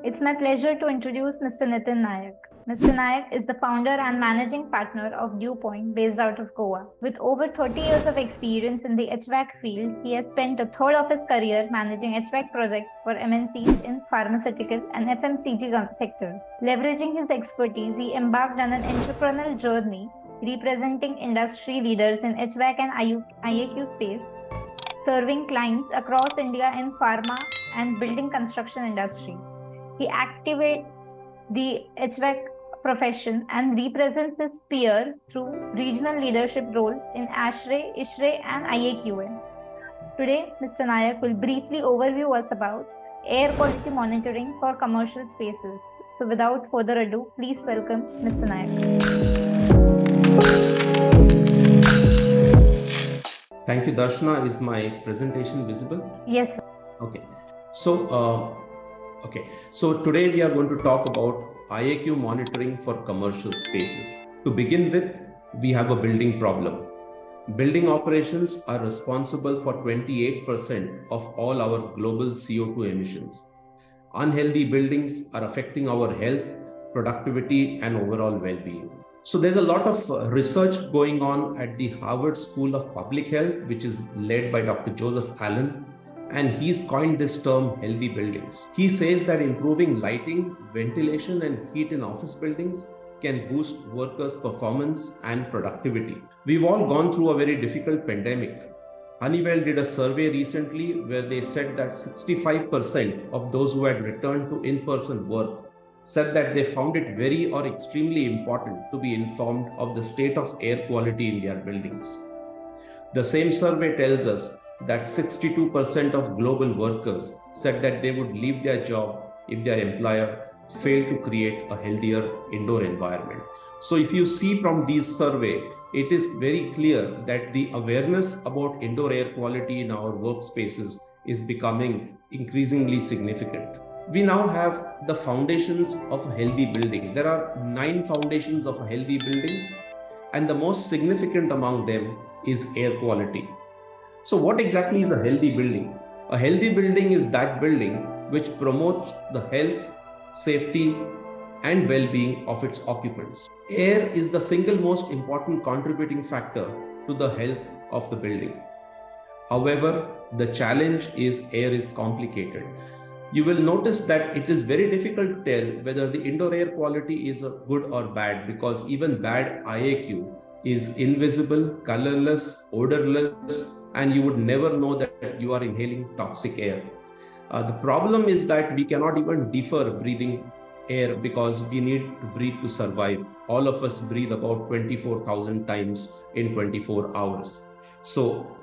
It's my pleasure to introduce Mr. Nitin Nayak. Mr. Nayak is the founder and managing partner of Dewpoint based out of Goa. With over 30 years of experience in the HVAC field, he has spent a third of his career managing HVAC projects for MNCs in pharmaceutical and FMCG sectors. Leveraging his expertise, he embarked on an entrepreneurial journey representing industry leaders in HVAC and IAQ space, serving clients across India in pharma and building construction industry. He activates the HVAC profession and represents his peer through regional leadership roles in ASHRAE, ISHRAE, and IAQN. Today, Mr. Nayak will briefly overview us about air quality monitoring for commercial spaces. So, without further ado, please welcome Mr. Nayak. Thank you, Darshana. Is my presentation visible? Yes, sir. Okay. So today we are going to talk about IAQ monitoring for commercial spaces. To begin with, we have a building problem. Building operations are responsible for 28% of all our global CO2 emissions. Unhealthy buildings are affecting our health, productivity, and overall well-being. So there's a lot of research going on at the Harvard School of Public Health, which is led by Dr. Joseph Allen, and he's coined this term healthy buildings. He says that improving lighting, ventilation, and heat in office buildings can boost workers' performance and productivity. We've all gone through a very difficult pandemic. Honeywell did a survey recently where they said that 65% of those who had returned to in-person work said that they found it very or extremely important to be informed of the state of air quality in their buildings. The same survey tells us that 62% of global workers said that they would leave their job if their employer failed to create a healthier indoor environment. So if you see from these surveys, it is very clear that the awareness about indoor air quality in our workspaces is becoming increasingly significant. We now have the foundations of a healthy building. There are 9 foundations of a healthy building, and the most significant among them is air quality. So what exactly is a healthy building? A healthy building is that building which promotes the health, safety, and well-being of its occupants. Air is the single most important contributing factor to the health of the building. However, the challenge is air is complicated. You will notice that it is very difficult to tell whether the indoor air quality is good or bad, because even bad IAQ is invisible, colorless, odorless, and you would never know that you are inhaling toxic air. The problem is that we cannot even defer breathing air because we need to breathe to survive. All of us breathe about 24,000 times in 24 hours. So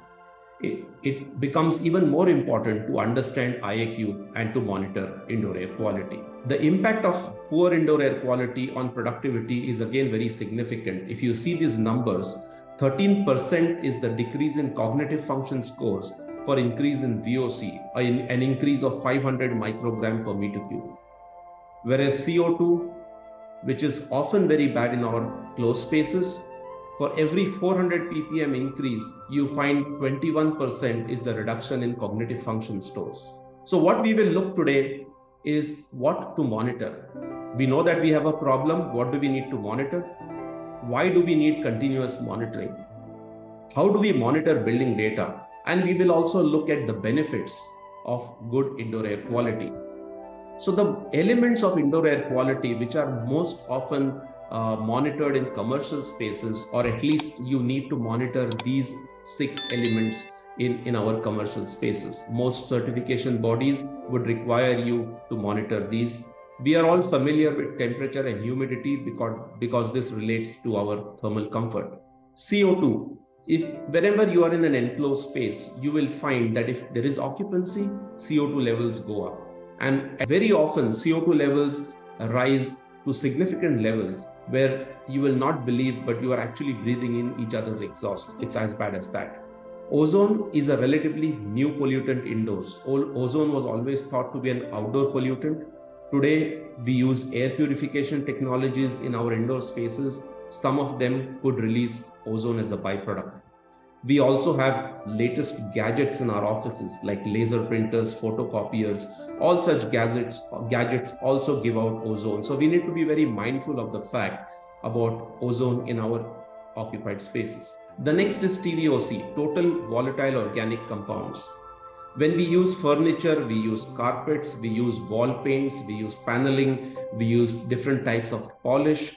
it becomes even more important to understand IAQ and to monitor indoor air quality. The impact of poor indoor air quality on productivity is again very significant. If you see these numbers, 13% is the decrease in cognitive function scores for increase in VOC, an increase of 500 microgram per meter cube. Whereas CO2, which is often very bad in our closed spaces, for every 400 ppm increase, you find 21% is the reduction in cognitive function scores. So what we will look today is what to monitor. We know that we have a problem. What do we need to monitor? Why do we need continuous monitoring? How do we monitor building data? And we will also look at the benefits of good indoor air quality. So the elements of indoor air quality, which are most often monitored in commercial spaces, or at least you need to monitor these 6 elements in our commercial spaces. Most certification bodies would require you to monitor these. We are all familiar with temperature and humidity because this relates to our thermal comfort. CO2. Whenever you are in an enclosed space, you will find that if there is occupancy, CO2 levels go up. And very often CO2 levels rise to significant levels where you will not believe, but you are actually breathing in each other's exhaust. It's as bad as that. Ozone is a relatively new pollutant indoors. Ozone was always thought to be an outdoor pollutant. Today, we use air purification technologies in our indoor spaces. Some of them could release ozone as a byproduct. We also have latest gadgets in our offices like laser printers, photocopiers. All such gadgets also give out ozone. So we need to be very mindful of the fact about ozone in our occupied spaces. The next is TVOC, total volatile organic compounds. When we use furniture, we use carpets, we use wall paints, we use paneling, we use different types of polish,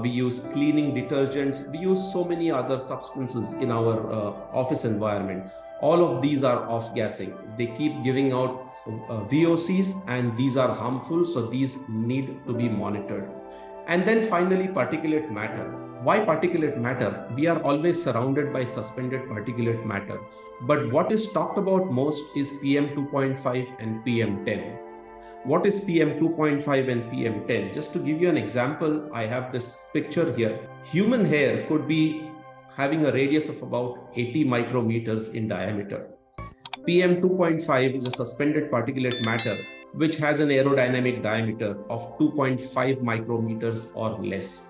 we use cleaning detergents, we use so many other substances in our office environment. All of these are off-gassing. They keep giving out VOCs, and these are harmful, so these need to be monitored. And then finally, particulate matter. Why particulate matter? We are always surrounded by suspended particulate matter. But what is talked about most is PM 2.5 and PM 10. What is PM 2.5 and PM 10? Just to give you an example, I have this picture here. Human hair could be having a radius of about 80 micrometers in diameter. PM 2.5 is a suspended particulate matter which has an aerodynamic diameter of 2.5 micrometers or less.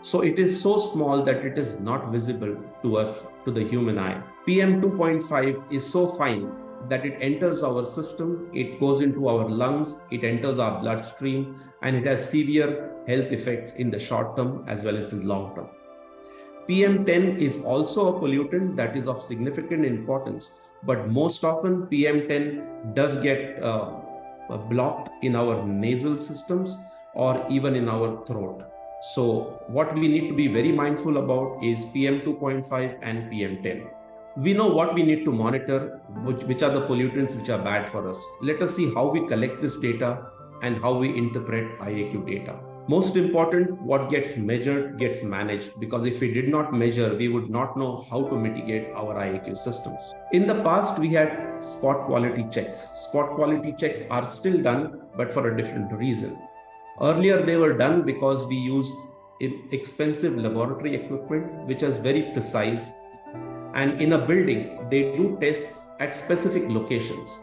So it is so small that it is not visible to us, to the human eye. PM 2.5 is so fine that it enters our system, it goes into our lungs, it enters our bloodstream, and it has severe health effects in the short term as well as in long term. PM10 is also a pollutant that is of significant importance, but most often PM10 does get blocked in our nasal systems or even in our throat. So what we need to be very mindful about is PM 2.5 and PM 10. We know what we need to monitor, which are the pollutants which are bad for us. Let us see how we collect this data and how we interpret IAQ data. Most important, what gets measured gets managed, because if we did not measure, we would not know how to mitigate our IAQ systems. In the past, we had spot quality checks. Spot quality checks are still done, but for a different reason. Earlier, they were done because we use expensive laboratory equipment, which is very precise. And in a building, they do tests at specific locations.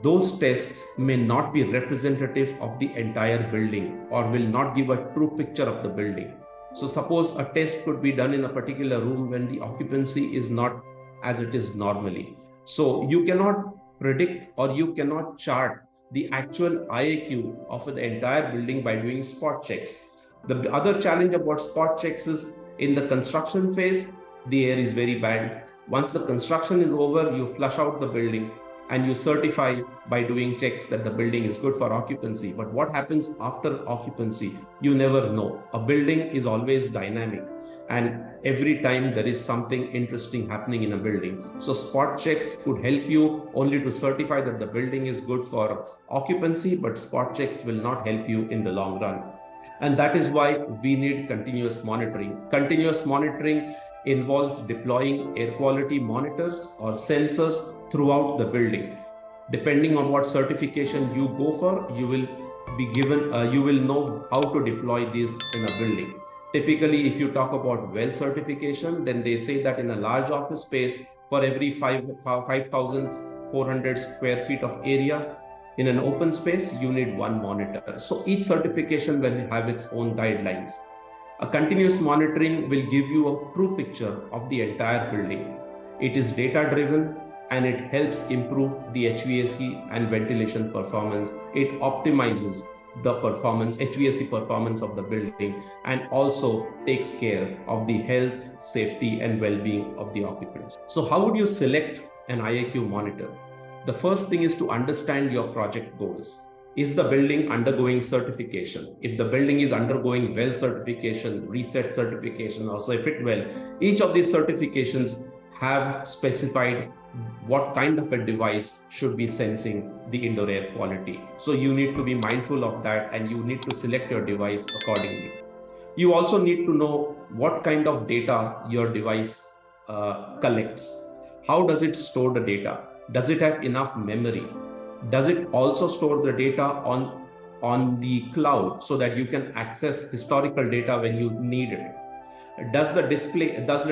Those tests may not be representative of the entire building or will not give a true picture of the building. So suppose a test could be done in a particular room when the occupancy is not as it is normally. So you cannot predict or you cannot chart the actual IAQ of the entire building by doing spot checks. The other challenge about spot checks is in the construction phase, the air is very bad. Once the construction is over, you flush out the building and you certify by doing checks that the building is good for occupancy. But what happens after occupancy, you never know. A building is always dynamic, and every time there is something interesting happening in a building. So spot checks could help you only to certify that the building is good for occupancy, but spot checks will not help you in the long run. And that is why we need continuous monitoring. Continuous monitoring involves deploying air quality monitors or sensors throughout the building. Depending on what certification you go for, you will be given, you will know how to deploy these in a building. Typically, if you talk about WELL certification, then they say that in a large office space, for every 5,400 square feet of area, in an open space, you need one monitor. So each certification will have its own guidelines. A continuous monitoring will give you a true picture of the entire building. It is data-driven and it helps improve the HVAC and ventilation performance. It optimizes the performance, HVAC performance of the building, and also takes care of the health, safety, and well-being of the occupants. So how would you select an IAQ monitor? The first thing is to understand your project goals. Is the building undergoing certification? If the building is undergoing WELL certification, RESET certification, or SafeItWell, each of these certifications have specified what kind of a device should be sensing the indoor air quality. So you need to be mindful of that and you need to select your device accordingly. You also need to know what kind of data your device collects. How does it store the data? Does it have enough memory? Does it also store the data on the cloud so that you can access historical data when you need it? Does the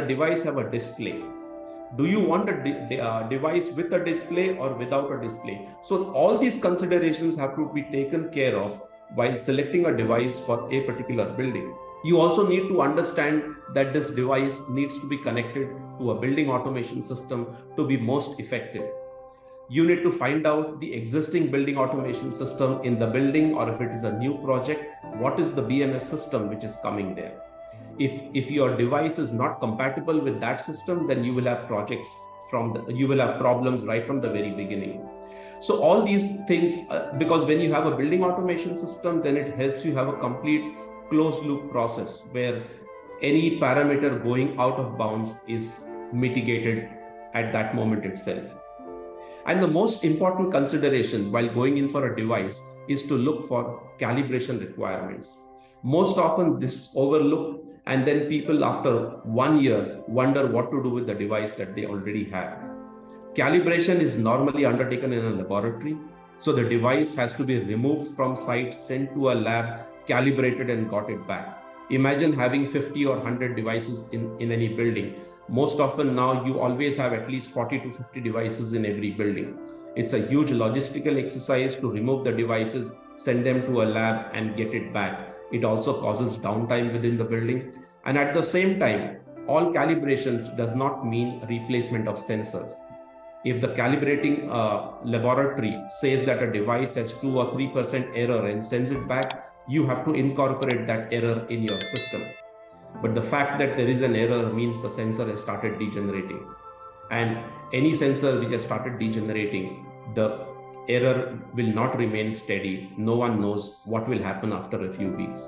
device have a display? Do you want a device with a display or without a display? So all these considerations have to be taken care of while selecting a device for a particular building. You also need to understand that this device needs to be connected to a building automation system to be most effective. You need to find out the existing building automation system in the building, or if it is a new project, what is the BMS system which is coming there. If your device is not compatible with that system, then you will have you will have problems right from the very beginning. So all these things, because when you have a building automation system, then it helps you have a complete closed loop process where any parameter going out of bounds is mitigated at that moment itself. And the most important consideration while going in for a device is to look for calibration requirements. Most often this is overlooked, and then people after 1 year wonder what to do with the device that they already have. Calibration is normally undertaken in a laboratory. So the device has to be removed from site, sent to a lab, calibrated and got it back. Imagine having 50 or 100 devices in any building. Most often now you always have at least 40 to 50 devices in every building. It's a huge logistical exercise to remove the devices, send them to a lab and get it back. It also causes downtime within the building. And at the same time, all calibrations does not mean replacement of sensors. If the calibrating laboratory says that a device has 2 or 3% error and sends it back, you have to incorporate that error in your system. But the fact that there is an error means the sensor has started degenerating. And any sensor which has started degenerating, the error will not remain steady. No one knows what will happen after a few weeks.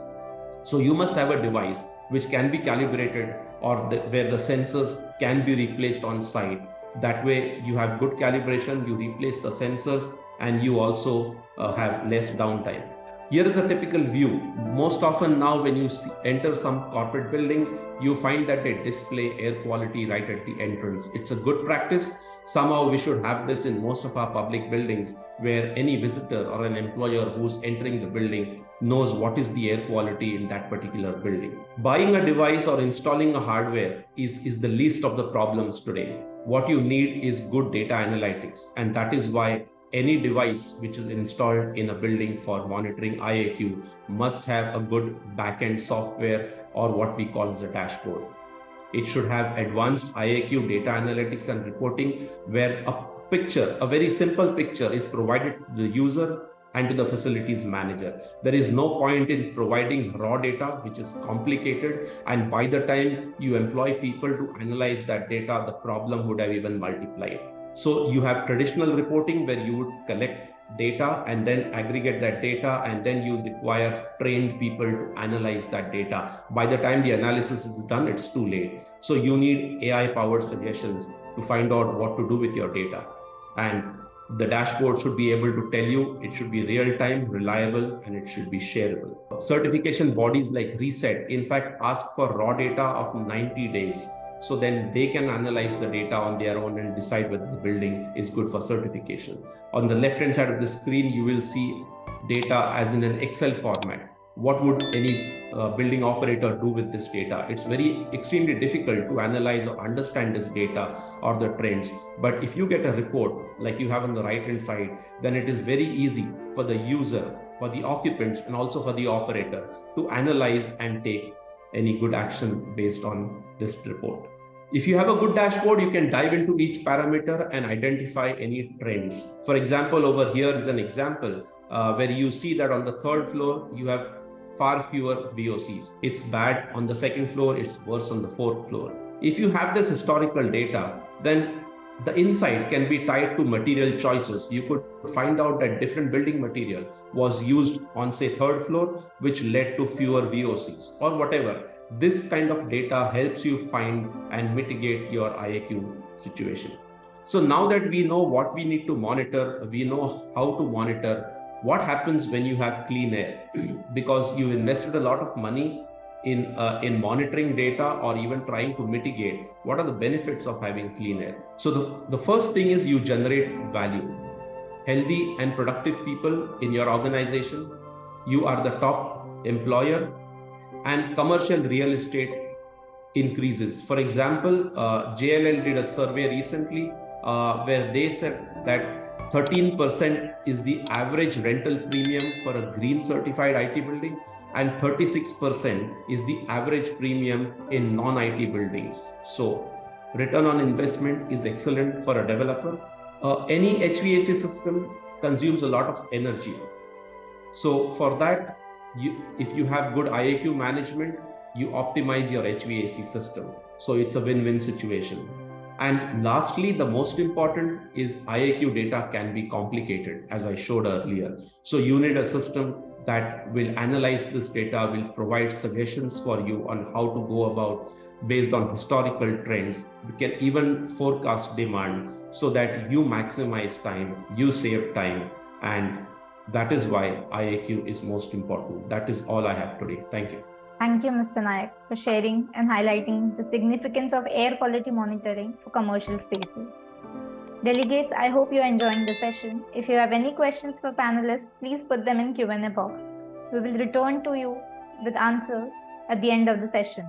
So you must have a device which can be calibrated, or where the sensors can be replaced on site. That way you have good calibration, you replace the sensors, and you also have less downtime. Here is a typical view. Most often now when you enter some corporate buildings, you find that they display air quality right at the entrance. It's a good practice. Somehow we should have this in most of our public buildings, where any visitor or an employer who's entering the building knows what is the air quality in that particular building. Buying a device or installing a hardware is the least of the problems today. What you need is good data analytics, and that is why any device which is installed in a building for monitoring IAQ must have a good backend software, or what we call as a dashboard. It should have advanced IAQ data analytics and reporting, where a very simple picture is provided to the user and to the facilities manager. There is no point in providing raw data, which is complicated, and by the time you employ people to analyze that data, the problem would have even multiplied. So you have traditional reporting where you would collect data and then aggregate that data, and then you require trained people to analyze that data. By the time the analysis is done, it's too late. So you need AI-powered suggestions to find out what to do with your data. And the dashboard should be able to tell you, it should be real-time, reliable, and it should be shareable. Certification bodies like RESET, in fact, ask for raw data of 90 days. So then they can analyze the data on their own and decide whether the building is good for certification. On the left-hand side of the screen, you will see data as in an Excel format. What would any building operator do with this data? It's extremely difficult to analyze or understand this data or the trends. But if you get a report like you have on the right-hand side, then it is very easy for the user, for the occupants, and also for the operator to analyze and take any good action based on this report. If you have a good dashboard, you can dive into each parameter and identify any trends. For example, over here is an example where you see that on the 3rd floor, you have far fewer VOCs. It's bad on the 2nd floor, it's worse on the 4th floor. If you have this historical data, then the insight can be tied to material choices. You could find out that different building material was used on, say, 3rd floor, which led to fewer VOCs or whatever. This kind of data helps you find and mitigate your IAQ situation. So now that we know what we need to monitor, we know how to monitor. What happens when you have clean air? Because you invested a lot of money in monitoring data or even trying to mitigate, what are the benefits of having clean air? So the first thing is you generate value. Healthy and productive people in your organization, you are the top employer, and commercial real estate increases. For example, JLL did a survey recently where they said that 13% is the average rental premium for a green certified IT building, and 36% is the average premium in non-IT buildings. So Return on investment is excellent for a developer. Any HVAC system consumes a lot of energy. So for that, if you have good IAQ management, you optimize your HVAC system. So it's a win-win situation. And lastly, the most important is IAQ data can be complicated, as I showed earlier. So you need a system that will analyze this data, will provide suggestions for you on how to go about based on historical trends. We can even forecast demand so that you maximize time, you save time, and that is why IAQ is most important. That is all I have today. Thank you. Thank you, Mr. Nayak, for sharing and highlighting the significance of air quality monitoring for commercial spaces. Delegates, I hope you are enjoying the session. If you have any questions for panelists, please put them in Q&A box. We will return to you with answers at the end of the session.